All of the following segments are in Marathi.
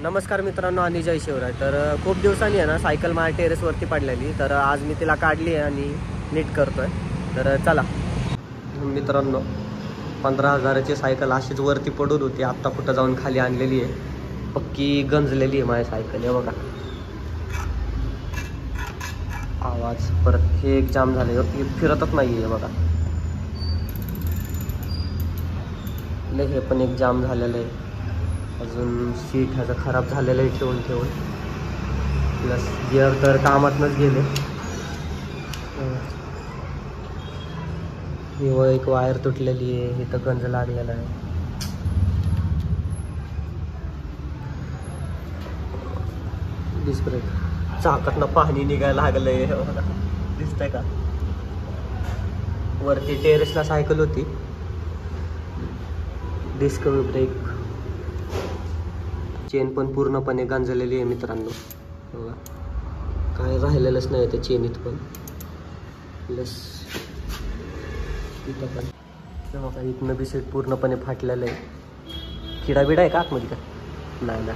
नमस्कार मित्रांनो आणि जय शिवराय. तर खूप दिवसांनी आहे ना सायकल माझ्या टेरेसवरती पडलेली, तर आज मी तिला काढली आहे आणि नीट करतोय. तर चला मित्रांनो, 15,000ची सायकल अशीच वरती पडून होती, आत्ता कुठं जाऊन खाली आणलेली आहे. पक्की गंजलेली आहे माझी सायकल. हे बघा आवाज, परत हे एक जाम झाले, हे फिरतच नाही आहे बघा. हे पण एक जाम झालेलं आहे. अजून सीट ह्याचं खराब झालेलं आहे ठेवून ठेवून. प्लस गिअर तर कामातनंच गेले. ही एक वायर तुटलेली आहे, इथं गंज लागलेला आहे. डिस्क ब्रेक, चाकातनं पाणी निघायला लागलंय, दिसतंय का? वरती टेरेसला सायकल होती. डिस्क ब्रेक, चेन पण पूर्णपणे गंजलेली आहे मित्रांनो. काय राहिलेलंच नाही त्या चेनीत पण. प्लस इथं पण तेव्हा इथनं बी सीट पूर्णपणे फाटलेलं आहे. किडाबिडा आहे का आतमध्ये का? नाही ना.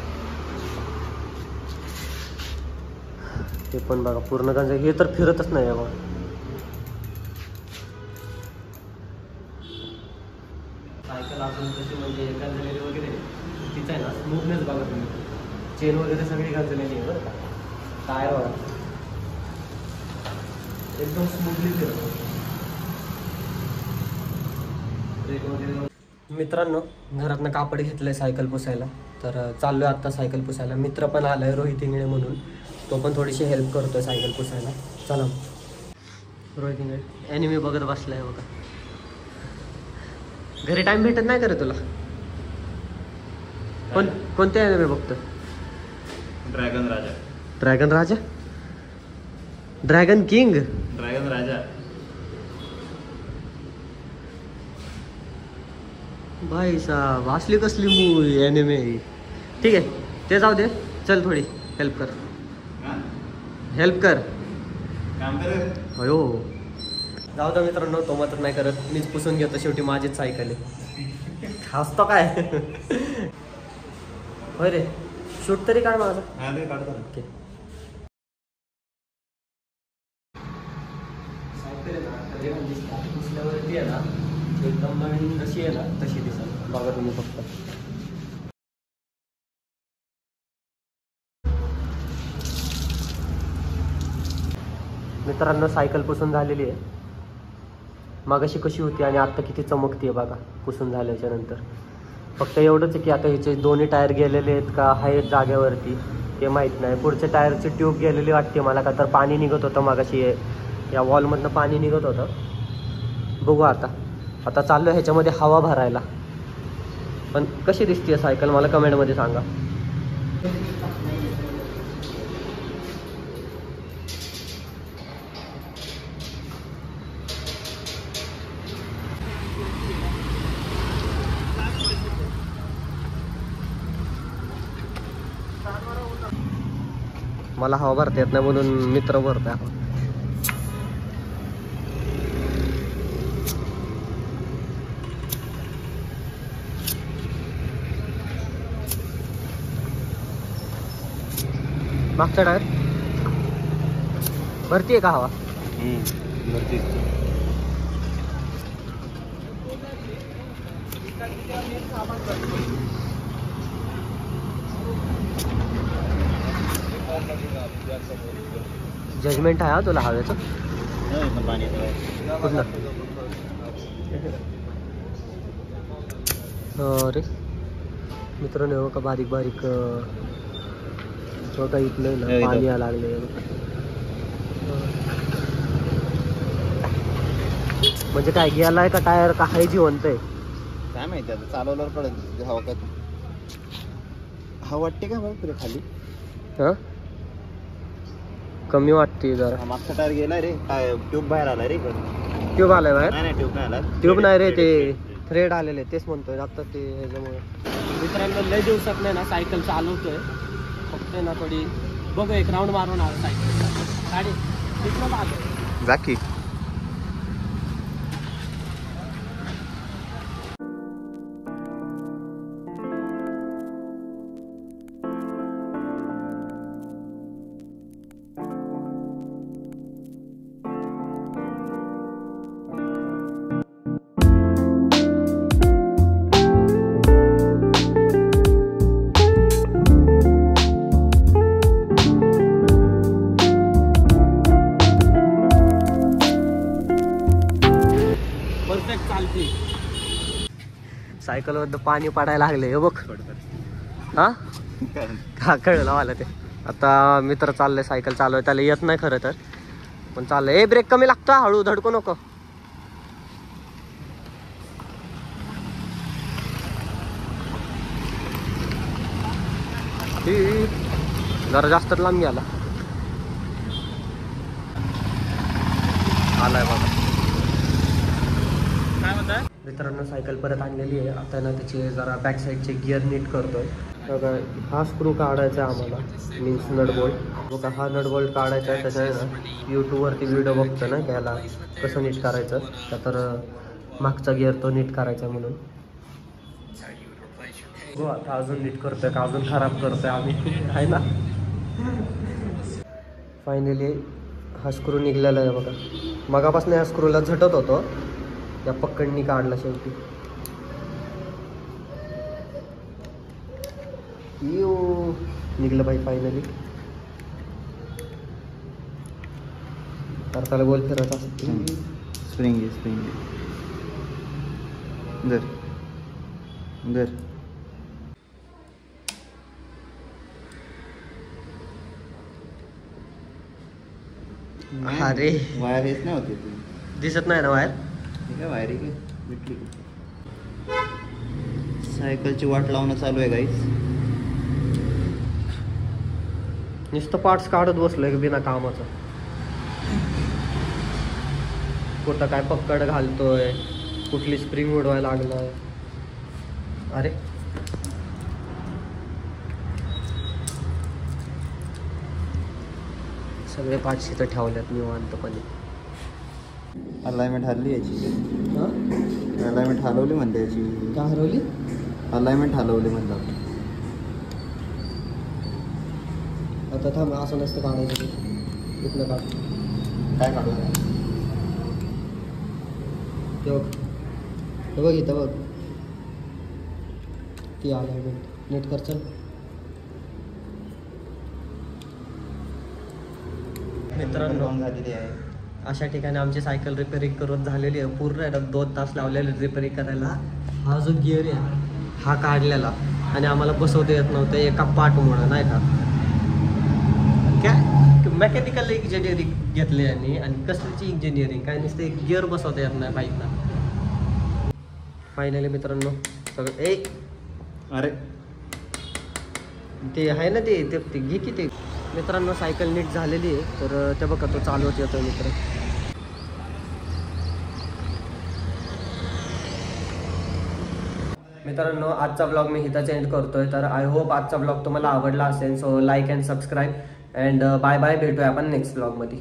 ते पण बघा पूर्ण गंज, हे तर फिरतच नाही आहे बघा. सायकल अजून कशी म्हणजे गंजलेली वगैरे तिचं आहे ना, स्मूथनेस बघा तुम्ही. चेन वगैरे सगळी गंजलेली आहे बरं का. टायर बघा एकदम स्मूथली फिरतो. ब्रेक वगैरे. मित्रांनो, घरातनं कापड घेतलंय सायकल पुसायला, तर चाललोय आत्ता सायकल पुसायला. मित्र पण आलाय रोहित इंगळे म्हणून, तो पण थोडीशी हेल्प करतोय सायकल पुसायला. चला. रोहित इंगळे ॲनिमे बघत बसलाय बघा. घरी टाइम भेटत नाही का रे तुला? कोणत्या ॲनिमे बघतो? Dragon Raja. Dragon Raja? Dragon King? Dragon Raja. भाई साहब, असली कसली मूवी ॲनिमे? ठीक आहे, ते जाऊ दे. चल थोडी हेल्प कर. हेल्प कर. काम कर. अयो जाऊ दे मित्रांनो, तो मात्र नाही करत. मीच पुसून घेतो, शेवटी माझीच सायकल आहे. हसतो काय? होय रे, शूट तरी काढ माझा. हा ते काढतो. ओके. सायकल आहे ना, पुसल्यावरती आहे ना, एकदम नवीन जशी आहे ना तशी दिसेल बघा तुम्ही फक्त. मित्रांनो, सायकल पुसून झालेली आहे. मागाशी कशी होती आणि आत्ता किती चमकते बघा पुसून झाल्याच्या नंतर. फक्त एवढंच आहे की आता ह्याचे दोन्ही टायर गेलेले आहेत का आहेत जागेवरती ते माहीत नाही. पुढच्या टायरची ट्यूब गेलेली वाटते मला, का तर पाणी निघत होतं मागाशी, या वॉलमधनं पाणी निघत होतं. बघू आता चाललो ह्याच्यामध्ये हवा भरायला. पण कशी दिसते सायकल मला कमेंटमध्ये सांगा. मला हवा भरता येत नाही म्हणून मित्र भरतोय आपण. मागचा टायर भरती आहे का हवा? भरती. जजमेंट आहे हा तुला हव्याचं? पाणी कुठलं? अरे मित्रांनो, का बारीक बारीक बघा इथलं ना पाणी यायला लागले. म्हणजे काय गेलाय का टायर का हाय जिवंत आहे काय माहिती, आता चालवल्यावर कळत. हवा का हवा वाटते का बघ तुला खाली? हा, कमी वाटते जरा. मागचा टायर गेलाय रे, काय ट्यूब बाहेर आलाय रे. ट्यूब आलाय बाहेर? नाही ट्यूब नाही आला. ट्यूब नाही रे, ते थ्रेड आलेले, तेच म्हणतोय आता. ते ह्याच्यामुळे मित्रांनो लय दिवसात नाही ना सायकल चालवतोय. फक्त ना थोडी बघू, एक राऊंड मारून आलो सायकल गाडी तिथनं आलो. जाकी सायकल वर पाणी पडायला लागले हे बघ. हा का कळलं मला ते. आता मित्र चाललंय सायकल चालवाय, त्याला येत नाही खरं तर पण चाललंय. ब्रेक कमी लागतो, हळू धडकू नको. जरा जास्त लांब गेला. आलाय बघा. काय म्हणताय मित्रांनो सायकल परत आणलेली आहे. आता ना त्याचे जरा बॅक साईडचे गिअर नीट करतोय. बघा हा स्क्रू काढायचा आहे आम्हाला, मीन्स नट बोल्ट. बघा हा नट बोल्ट काढायचा आहे. त्याच्या ना यूट्यूबवरती व्हिडिओ बघतो ना त्याला कसं नीट करायचं, तर मागचा गिअर तो नीट करायचा म्हणून. हो आता अजून नीट करतोय का अजून खराब करतोय आम्ही आहे ना. फायनली हा स्क्रू निघलेला आहे बघा. मगापासून या स्क्रूला झटत होतो, त्या पक्कडनी काढला शेवटी. निघलं भाई फायनली. तर त्याला गोल फिरत असते. स्प्रिंग दर दर. अरे वायर हेच नाही होते ती. दिसत नाही ना वायर. काय वायर आहे भेटली. सायकलची वाट लावणं चालू आहे गाईस. नुसतं पार्ट्स काढत बसलोय बिना कामाचं. कुठं काय पक्कड घालतोय, कुठली स्प्रिंग उडवायला लागलाय. अरे सगळे पार्ट्स इथं ठेवल्यात निवांतपणे. अलाइनमेंट हरली याची. अलाइनमेंट हलवली म्हणते याची. का हरवली? अलाइनमेंट हलवली म्हणतात. आता थांब, असं नसतं काढायचं. इथलं काढ. काय काढू? ते बघ, हे बघ इथं बघ, ती अलाइनमेंट नीट कर. चल मित्रांनो झालेली आहे. अशा ठिकाणी आमची सायकल रिपेअरिंग करून झालेली आहे. पूर्ण 2 तास लावलेले रिपेअरिंग करायला. हा जो गिअर आहे हा काढलेला आणि आम्हाला बसवता येत नव्हतं एका पार्टमुळं, नाही का. काय मेकॅनिकल इंजिनिअरिंग घेतली यांनी आणि कसलीची इंजिनिअरिंग काय नसते, गिअर बसवता येत नाही बाईकला. फायनली मित्रांनो सगळं अरे ते आहे ना ते घे की ते. मित्रांनो सायकल नीट झालेली आहे, तर ते बघा तो चालवत येतोय मित्र. मित्रांनो आजचा ब्लॉग मी इथंच एंड करतोय. तर आय होप आजचा ब्लॉग तुम्हाला आवडला असेल. So like and subscribe and bye bye. भेटूया आपण नेक्स्ट ब्लॉगमध्ये.